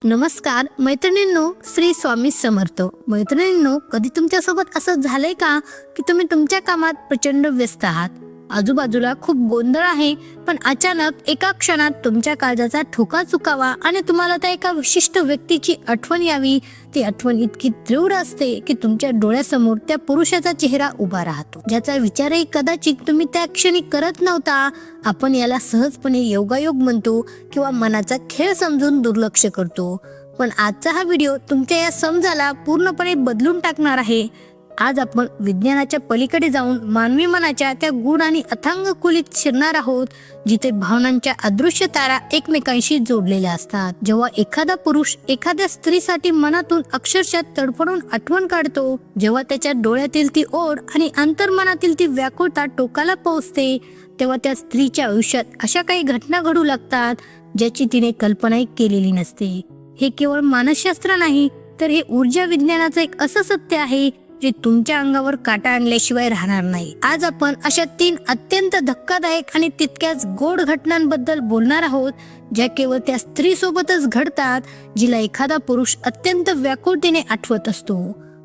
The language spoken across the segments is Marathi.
नमस्कार मैत्रिणींनो, श्री स्वामी समर्थ. मैत्रिणींनो, कधी तुमच्यासोबत असं झालंय का की तुम्ही तुमच्या कामात प्रचंड व्यस्त आहात, आजूबाजूला खूप गोंधळ आहे, पण अचानक एका क्षणात तुमच्या काळजाचा ठोका चुकावा आणि तुम्हाला त्या एका विशिष्ट व्यक्तीची आठवण यावी. ती आठवण इतकी तीव्र असते की तुमच्या डोळ्यासमोर त्या पुरुषाचा चेहरा उभा राहतो, ज्याचा विचारही कदाचित तुम्ही त्या क्षणी करत नव्हता. आपण याला सहजपणे योगायोग म्हणतो किंवा मनाचा खेळ समजून दुर्लक्ष करतो. पण आजचा हा व्हिडिओ तुमच्या या समजाला पूर्णपणे बदलून टाकणार आहे. आज आपण विज्ञानाच्या पलीकडे जाऊन मानवी मनाच्या त्या गूढ आणि अथांग खोलीत शिरणार आहोत, जिथे भावनांच्या अदृश्य तारा एकमेकांशी जोडलेल्या असतात. जेव्हा एखादा पुरुष एखाद्या स्त्रीसाठी मनातून अक्षरशः तडफडून आठवण काढतो, जेव्हा त्याच्या डोळ्यातील ती ओढ आणि अंतर्मनातील ती व्याकुळता टोकाला पोहोचते, तेव्हा त्या स्त्रीच्या आयुष्यात अशा काही घटना घडू लागतात ज्याची तिने कल्पनाही केलेली नसते. हे केवळ मानसशास्त्र नाही, तर हे ऊर्जा विज्ञानाचं एक असं सत्य आहे जे तुमच्या अंगावर काटा आणल्याशिवाय राहणार नाही. आज आपण अशा 3 अत्यंत धक्कादायक आणि तितक्याच गोड घटनांबद्दल बोलणार आहोत, ज्या केवळ त्या स्त्री सोबतच घडतात जिला एखादा पुरुष अत्यंत व्याकुळतेने आठवत असतो.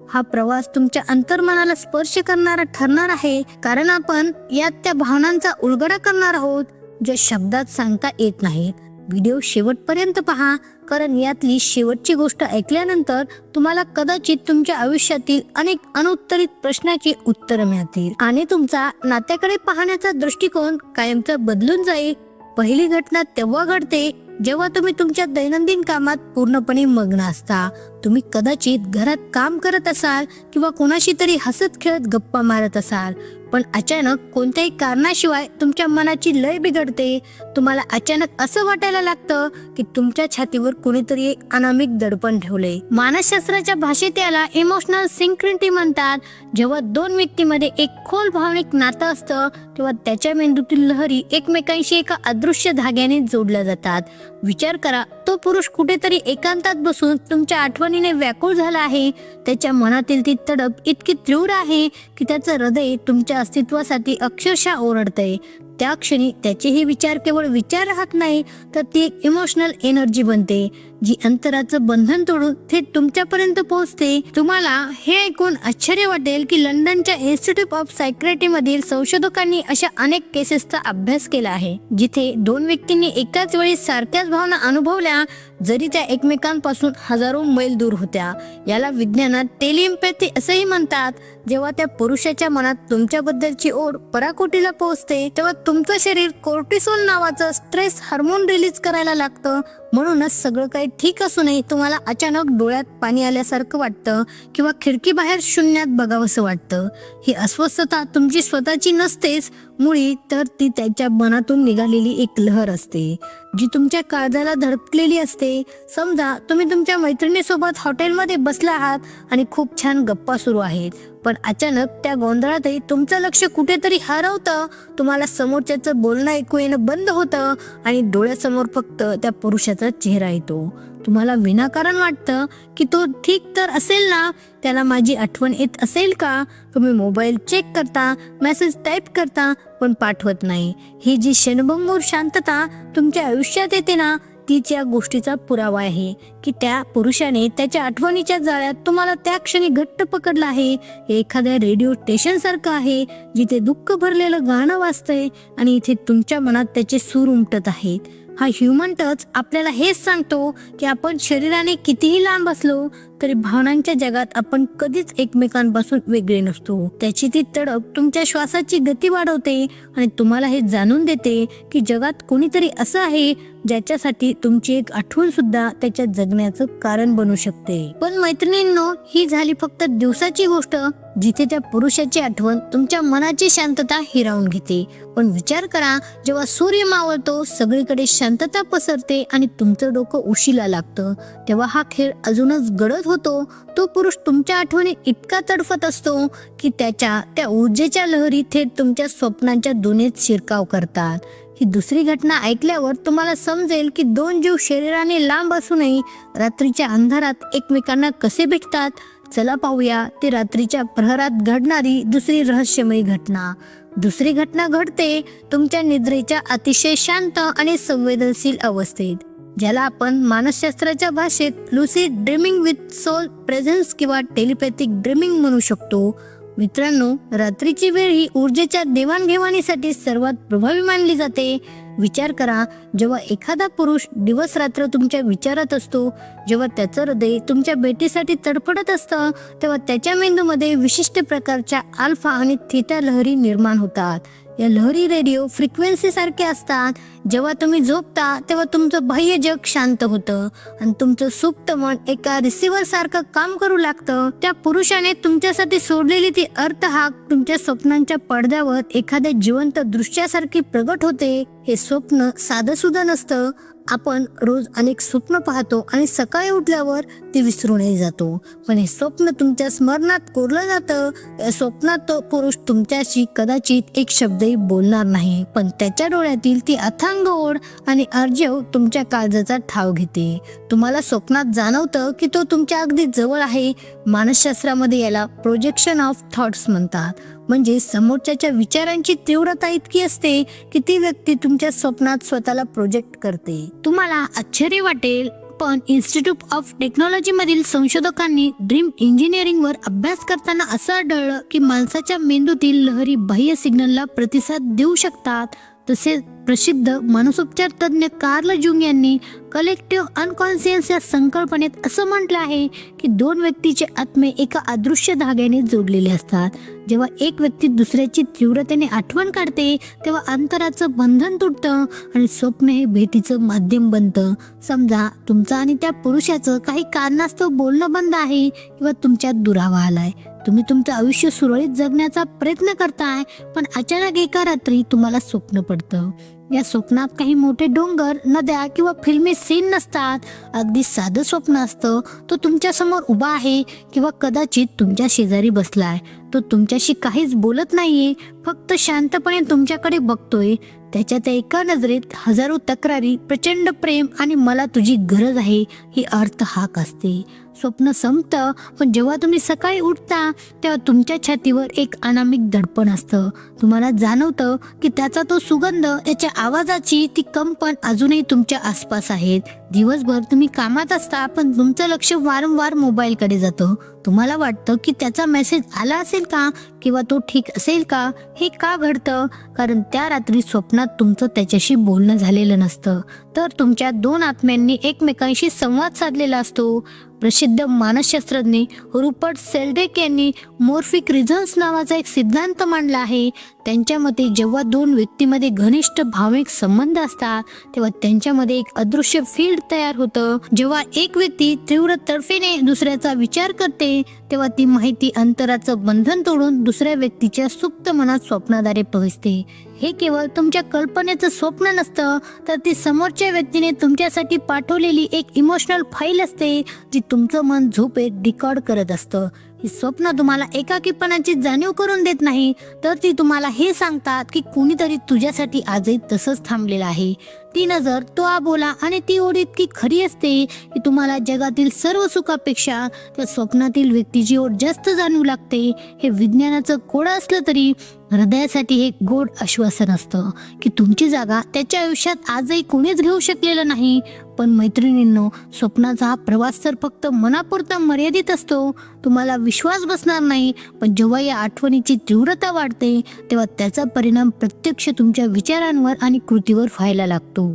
हा प्रवास तुमच्या अंतर्मनाला स्पर्श करणारा ठरणार आहे, कारण आपण यात त्या भावनांचा उलगडा करणार आहोत ज्या शब्दात सांगता येत नाहीत. व्हिडिओ शेवटपर्यंत पहा, कारण यातली शेवटची गोष्ट ऐकल्यानंतर तुम्हाला कदाचित तुमच्या आयुष्यातील अनेक अनुत्तरित प्रश्नाची उत्तरं मिळतील आणि तुमचा नात्याकडे पाहण्याचा दृष्टिकोन कायमचा बदलून जाईल. पहिली घटना तेव्हा घडते जेव्हा तुम्ही तुमच्या दैनंदिन कामात पूर्णपणे मग्न असता. तुम्ही कदाचित घरात काम करत असाल किंवा कोणाशी तरी हसत खेळत गप्पा मारत असाल, पण अचानक कोणत्याही कारणाशिवाय तुमच्या मनाची लय बिघडते. तुम्हाला अचानक असं वाटायला लागतं की तुमच्या छातीवर कोणीतरी एक अनामिक दडपण ठेवले. मानसशास्त्राच्या भाषेत याला इमोशनल सिंक्रिनिटी म्हणतात. जेव्हा 2 व्यक्तींमध्ये एक खोल भावनिक नातं असतं, तेव्हा त्याच्या मेंदूतील लहरी एकमेकांशी एका अदृश्य धाग्याने जोडल्या जातात. विचार करा, तो पुरुष कुठेतरी एकांतात बसून तुमच्या आठवणीने व्याकुळ झाला आहे. त्याच्या मनातील ती तडप इतकी तीव्र आहे की त्याचं हृदय तुमच्या अस्तित्वासाठी अक्षरशः ओरडतंय. त्या क्षणी त्याचे हे विचार केवळ विचार राहत नाही, तर ती एक इमोशनल एनर्जी बनते, जी अंतराचं बंधन तोडून थेट तुमच्यापर्यंत पोहोचते. तुम्हाला हे ऐकून आश्चर्य वाटेल की लंडनच्या इन्स्टिट्यूट ऑफ सायक्रेटी मधील संशोधकांनी अशा अनेक केसेसचा अभ्यास केला आहे, जिथे 2 व्यक्तींनी एकाच वेळी सारख्याच भावना अनुभवल्या, जरी त्या एकमेकांपासून हजारो मैल दूर होत्या. याला विज्ञानात टेलिएम्पॅथी असेही म्हणतात. जेव्हा त्या पुरुषाच्या मनात तुमच्याबद्दलची ओढ पराकोटीला पोहोचते, तेव्हा तुमचं शरीर कोर्टिसोल नावाचं स्ट्रेस हार्मोन रिलीज करायला लागतं. म्हणूनच सगळं काही ठीक असूनही तुम्हाला अचानक डोळ्यात पाणी आल्यासारखं वाटतं किंवा खिडकी बाहेर शून्यात बघावंसं वाटतं. ही अस्वस्थता तुमची स्वतःची नसतेच मुळी, तर ती त्याच्या मनातून निघालेली एक लहर असते, जी तुमच्या काळजाला धडकलेली असते. समजा तुम्ही तुमच्या मैत्रिणीसोबत हॉटेलमध्ये बसला आहात आणि खूप छान गप्पा सुरू आहेत, पण अचानक त्या गोंधळातही तुमचं लक्ष कुठेतरी हरवतं. तुम्हाला समोरच्याचं बोलणं ऐकू येणं बंद होतं आणि डोळ्यासमोर फक्त त्या पुरुषाचा चेहरा येतो. तुम्हाला विनाकारण वाटतं की तो ठीक तर असेल ना, त्याला माझी आठवण येत असेल का? तुम्ही मोबाईल चेक करता, मेसेज टाईप करता, पण पाठवत नाही. ही जी क्षणभंगूर शांतता तुमच्या आयुष्यात येते ना, तीच या गोष्टीचा पुरावा आहे की त्या पुरुषाने त्याच्या आठवणीच्या जाळ्यात तुम्हाला त्या क्षणी घट्ट पकडलं आहे. हे एखाद्या रेडिओ स्टेशन सारखं आहे, जिथे दुःख भरलेलं गाणं वाजतंय आणि इथे तुमच्या मनात त्याचे सूर उमटत आहेत. हा ह्युमन टच आपल्याला हेच सांगतो की आपण शरीराने कितीही लांब असलो तरी भावनांच्या जगात आपण कधीच एकमेकांपासून वेगळे नसतो. त्याची ती तडप तुमच्या श्वासाची गती वाढवते आणि तुम्हाला हे जाणून देते की जगात कोणीतरी असं आहे ज्याच्यासाठी तुमची एक आठवण सुद्धा त्याच्या जगण्याचं कारण बनू शकते. पण मैत्रिणींनो, ही झाली फक्त दिवसाची गोष्ट, जिथे त्या पुरुषाची आठवण तुमच्या मनाची शांतता हिरावून घेते. पण विचार करा, जेव्हा सूर्य मावळतो, सगळीकडे शांतता पसरते आणि तुमचं डोकं उशीला लागतं, तेव्हा हा खेळ अजूनच गडद होतो. तो पुरुष तुमच्या आठवणीत इतका तडफत असतो की त्याच्या त्या ऊर्जेच्या लहरी थेट तुमच्या स्वप्नांच्या दुनियेत शिरकाव करतात. ही दुसरी घटना ऐकल्यावर तुम्हाला समजेल की 2 जीव शरीराने लांब असूनही रात्रीच्या अंधारात एकमेकांना कसे भेटतात. चला पाहूया ते रात्रीच्या प्रहरात घडणारी दुसरी रहस्यमयी घटना. दुसरी घटना घडते तुमच्या निद्रेच्या अतिशय शांत आणि संवेदनशील अवस्थेत. ज्याला आपण मानसशास्त्राच्या भाषेत lucid dreaming with soul presence किंवा टेलिपॅथिक ड्रीमिंग म्हणू शकतो. मित्रांनो, रात्रीची वेळ ही ऊर्जेच्या देवाणघेवाणीसाठी सर्वात प्रभावी मानली जाते. विचार करा, जेव्हा एखादा पुरुष दिवस रात्र तुमच्या विचारात असतो, जेव्हा त्याचं हृदय तुमच्या भेटीसाठी तडफडत असतं, तेव्हा त्याच्या मेंदूमध्ये विशिष्ट प्रकारच्या अल्फा आणि थीटा लहरी निर्माण होतात. या लहरी रेडिओ फ्रिक्वेन्सी सारख्या असतात. जेव्हा तुम्ही झोपता तेव्हा तुमचं बाह्य जग शांत होतं आणि तुमचं सुप्त मन एका रिसिव्हर सारखं काम करू लागतं. त्या पुरुषाने तुमच्यासाठी सोडलेली ती अर्थहाक तुमच्या स्वप्नांच्या पडद्यावर एखाद्या जिवंत दृश्यासारखी प्रगट होते. हे स्वप्न साधं सुद्धा नसतं. आपण रोज अनेक स्वप्न पाहतो आणि सकाळी उठल्यावर ते विसरूनही जातो, पण हे स्वप्न तुमच्या स्मरणात कोरलं जातं. या स्वप्नात तो पुरुष तुमच्याशी कदाचित एक शब्दही बोलणार नाही, पण त्याच्या डोळ्यातील ती अथांग ओढ आणि आर्जव तुमच्या काळजाचा ठाव घेते. तुम्हाला स्वप्नात जाणवतं की तो तुमच्या अगदी जवळ आहे. मानसशास्त्रामध्ये याला प्रोजेक्शन ऑफ थॉट्स म्हणतात. म्हणजे समोरच्याच्या विचारांची तीव्रता इतकी असते की ती व्यक्ती तुमच्या स्वप्नात स्वतःला प्रोजेक्ट करते. तुम्हाला आश्चर्य वाटेल, पण इन्स्टिट्यूट ऑफ टेक्नॉलॉजी मधील संशोधकांनी ड्रीम इंजिनिअरिंगवर अभ्यास करताना असं आढळलं की माणसाच्या मेंदूतील लहरी बाह्य सिग्नलला प्रतिसाद देऊ शकतात. तसेच प्रसिद्ध मानसोपचार तज्ज्ञ कार्ल जुंग यांनी कलेक्टिव्ह अनकॉन्शियस या संकल्पनेत असं म्हटलं आहे की दोन व्यक्तीचे आत्मे एका अदृश्य धाग्याने जोडलेले असतात. जेव्हा एक व्यक्ती दुसऱ्याची तीव्रतेने आठवण काढते तेव्हा अंतराचं बंधन तुटतं आणि स्वप्न हे भेटीचं माध्यम बनतं. समजा तुमचं आणि त्या पुरुषाचं काही कारणास्तव बोलणं बंद आहे किंवा तुमच्यात दुरावा आलाय. तुम्ही तुमचं आयुष्य सुरळीत जगण्याचा प्रयत्न करताय, पण अचानक एका रात्री तुम्हाला स्वप्न पडतं. या स्वप्नात काही मोठे डोंगर, नद्या किंवा फिल्मी सीन नसतात. अगदी साधं स्वप्न असतं. तो तुमच्या समोर उभा आहे किंवा कदाचित तुमच्या शेजारी बसलाय. तो तुमच्याशी काहीच बोलत नाहीये, फक्त शांतपणे तुमच्याकडे बघतोय. त्याच्या त्या एका नजरेत हजारो तक्रारी, प्रचंड प्रेम आणि मला तुझी गरज आहे ही अर्थ हाक असते. स्वप्न संपतं, पण जेव्हा तुम्ही सकाळी उठता तेव्हा तुमच्या छातीवर एक अनामिक दडपण असतं. तुम्हाला जाणवतं की त्याचा तो सुगंध, त्याच्या आवाजाची ती कंपन अजूनही तुमच्या आसपास आहेत. दिवसभर तुम्ही कामात असता, पण तुमचं लक्ष वारंवार मोबाईलकडे जातं. तुम्हाला वाटतं की त्याचा मेसेज आला असेल का किंवा तो ठीक असेल का. हे का घडतं? कारण त्या रात्री स्वप्नात तुमचं त्याच्याशी बोलणं झालेलं नसतं, तर तुमच्या दोन आत्म्यांनी एकमेकांशी संवाद साधलेला असतो. प्रसिद्ध मानसशास्त्रज्ञ रुपर्ट सेल्डेक यांनी मोर्फिक रिझन्स नावाचा एक सिद्धांत मांडला आहे. त्यांच्या मते जेव्हा दोन व्यक्तीमध्ये घनिष्ठ भावनिक संबंध असतात तेव्हा त्यांच्यामध्ये एक अदृश्य फील्ड तयार होतं. जेव्हा एक व्यक्ती तीव्र तडफेने दुसऱ्याचा विचार करते तेव्हा ती माहिती अंतराचं बंधन तोडून दुसऱ्या व्यक्तीच्या सुप्त मनात स्वप्नाद्वारे पोहोचते. हे केवळ तुमच्या कल्पनेचं स्वप्न नसतं, तर ती समोरच्या व्यक्तीने तुमच्यासाठी पाठवलेली एक इमोशनल फाईल असते जी तुमचं मन झोपेत रेकॉर्ड करत असतं. ही स्वप्न तुम्हाला एकाकीपणाची जाणीव करून देत नाही, तर ती तुम्हाला हे सांगतात की कोणीतरी तुझ्यासाठी आजही तसंच थांबलेलं आहे. ती नजर, तो आबोला आणि ती ओढ इतकी खरी असते की तुम्हाला जगातील सर्व सुखापेक्षा त्या स्वप्नातील व्यक्तीची ओढ जास्त जाणवू लागते. हे विज्ञानाचं कोडं असलं तरी हृदयासाठी हे गोड आश्वासन असतं की तुमची जागा त्याच्या आयुष्यात आजही कोणीच घेऊ शकलेलं नाही. पण मैत्रिणींनो, स्वप्नाचा हा प्रवास तर फक्त मनापुरता मर्यादित असतो. तुम्हाला विश्वास बसणार नाही, पण जेव्हा या आठवणीची तीव्रता वाढते तेव्हा त्याचा परिणाम प्रत्यक्ष तुमच्या विचारांवर आणि कृतीवर व्हायला लागतो.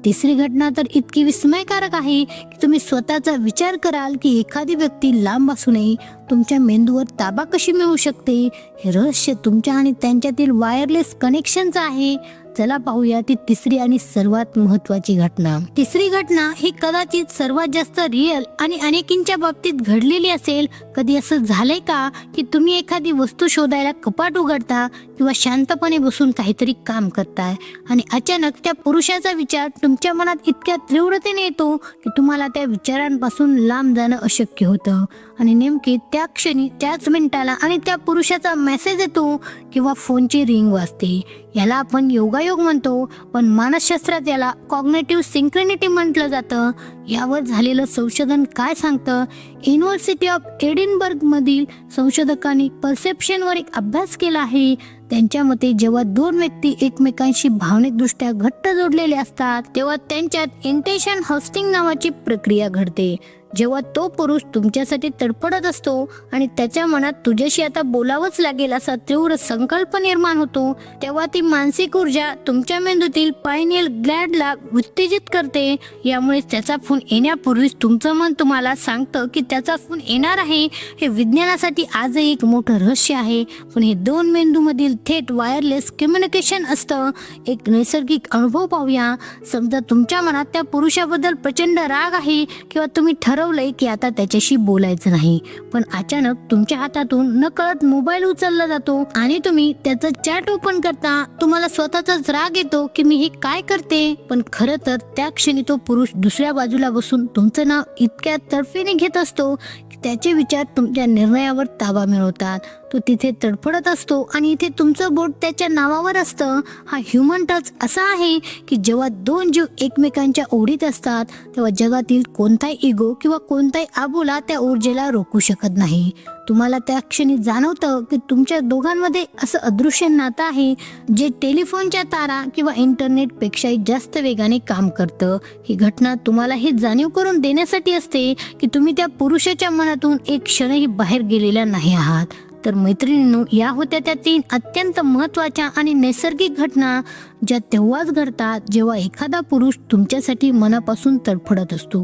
तिसरी घटना तर इतकी विस्मयकारक आहे की तुम्ही स्वतःचा विचार कराल की एखादी व्यक्ती लांब असूनही तुमच्या मेंदूवर ताबा कशी मिळवू शकते. हे रहस्य तुमच्या आणि त्यांच्यातील वायरलेस कनेक्शनचं आहे. चला पाहूया ती तिसरी आणि सर्वात महत्वाची घटना. तिसरी घटना ही कदाचित सर्वात जास्त रिअल आणि अनेकींच्या बाबतीत घडलेली असेल. कधी असं झालंय का की तुम्ही एखादी वस्तू शोधायला कपाट उघडता किंवा शांतपणे बसून काहीतरी काम करताय आणि अचानक त्या पुरुषाचा विचार तुमच्या मनात इतक्या तीव्रतेने येतो की तुम्हाला त्या विचारांपासून लांब जाणं अशक्य होतं. आणि नेमकी त्या क्षणी, त्याच मिनिटाला आणि त्या पुरुषाचा मेसेज येतो किंवा फोनची रिंग वाजते. याला आपण योगायोग म्हणतो, पण मानसशास्त्रात याला कॉग्नेटिव्ह सिंक्रेनिटी म्हटलं जातं. यावर झालेलं संशोधन काय सांगतं? युनिव्हर्सिटी ऑफ एडिनबर्ग मधील संशोधकांनी परसेप्शनवर एक अभ्यास केला आहे. त्यांच्या मते जेव्हा दोन व्यक्ती एकमेकांशी भावनिकदृष्ट्या घट्ट जोडलेले असतात तेव्हा त्यांच्यात इंटेन्शन होस्टिंग नावाची प्रक्रिया घडते. जेव्हा तो पुरुष तुमच्यासाठी तडफडत असतो आणि त्याच्या मनात तुझ्याशी आता बोलावंच लागेल असा तीव्र संकल्प निर्माण होतो, तेव्हा ती मानसिक ऊर्जा तुमच्या मेंदूतील पायनियल ग्लॅडला उत्तेजित करते. यामुळे त्याचा फोन येण्यापूर्वीच तुमचं मन तुम्हाला सांगतं की त्याचा फोन येणार आहे. हे विज्ञानासाठी आजही एक मोठं रहस्य आहे, पण हे दोन मेंदूमधील थेट वायरलेस कम्युनिकेशन असतं. एक नैसर्गिक अनुभव पाहूया. समजा तुमच्या मनात त्या पुरुषाबद्दल प्रचंड राग आहे किंवा तुम्ही ठरवलंय की आता त्याच्याशी बोलायचं नाही, पण अचानक तुमच्या हातातून नकळत मोबाईल उचलला जातो आणि तुम्ही त्याचं चॅट ओपन करता. तुम्हाला स्वतःचाच राग येतो की मी हे काय करते, पण खरं तर त्या क्षणी तो पुरुष दुसऱ्या बाजूला बसून तुमचं नाव इतक्या तडफेने घेत असतो की त्याचे विचार तुमच्या निर्णयावर ताबा मिळवतात. तो तिथे तडफडत असतो आणि इथे तुमचं बोट त्याच्या नावावर असतं. हा ह्युमन टच असा आहे की जेव्हा दोन जीव एकमेकांच्या ओढीत असतात तेव्हा जगातील कोणताही इगो किंवा कोणताही आबोला त्या ऊर्जेला रोखू शकत नाही. तुम्हाला त्या क्षणी जाणवतं की तुमच्या दोघांमध्ये असं अदृश्य नातं आहे जे टेलिफोनच्या तारा किंवा इंटरनेटपेक्षाही जास्त वेगाने काम करतं. ही घटना तुम्हाला हे जाणीव करून देण्यासाठी असते की तुम्ही त्या पुरुषाच्या मनातून एक क्षणही बाहेर गेलेला नाही आहात. तर मैत्रिणींनो, या होत्या त्या 3 अत्यंत महत्त्वाच्या आणि नैसर्गिक घटना ज्या तेव्हाच घडतात जेव्हा एखादा पुरुष तुमच्यासाठी मनापासून तडफडत असतो.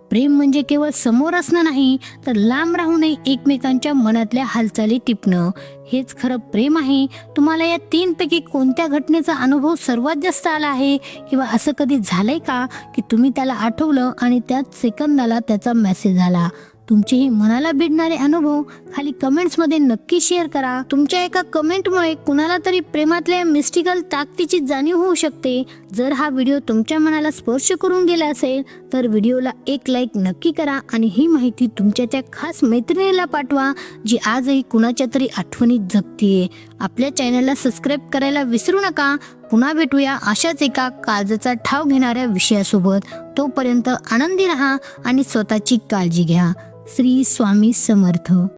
प्रेम म्हणजे केवळ समोर असणं नाही, तर लांब राहूनही एकमेकांच्या मनातल्या हालचाली टिपणं हेच खरं प्रेम आहे. तुम्हाला या 3 पैकी कोणत्या घटनेचा अनुभव सर्वात जास्त आला आहे, किंवा असं कधी झालंय का की तुम्ही त्याला आठवलं आणि त्याच सेकंदाला त्याचा मेसेज आला? तुमचेही मनाला भिडणारे अनुभव खाली कमेंट्समध्ये नक्की शेअर करा. तुमच्या एका कमेंटमुळे कुणाला तरी प्रेमातल्या मिस्टिकल ताकदीची जाणीव होऊ शकते. जर हा व्हिडिओ तुमच्या मनाला स्पर्श करून गेला असेल तर व्हिडिओला एक लाईक नक्की करा आणि ही माहिती तुमच्या त्या खास मैत्रिणीला पाठवा जी आजही कुणाच्या तरी आठवणीत जगतीये. आपल्या चॅनलला सबस्क्राईब करायला विसरू नका. पुन्हा भेटूया अशाच एका काळजाचा ठाव घेणाऱ्या विषयासोबत. तोपर्यंत आनंदी राहा आणि स्वतःची काळजी घ्या. श्री स्वामी समर्थ.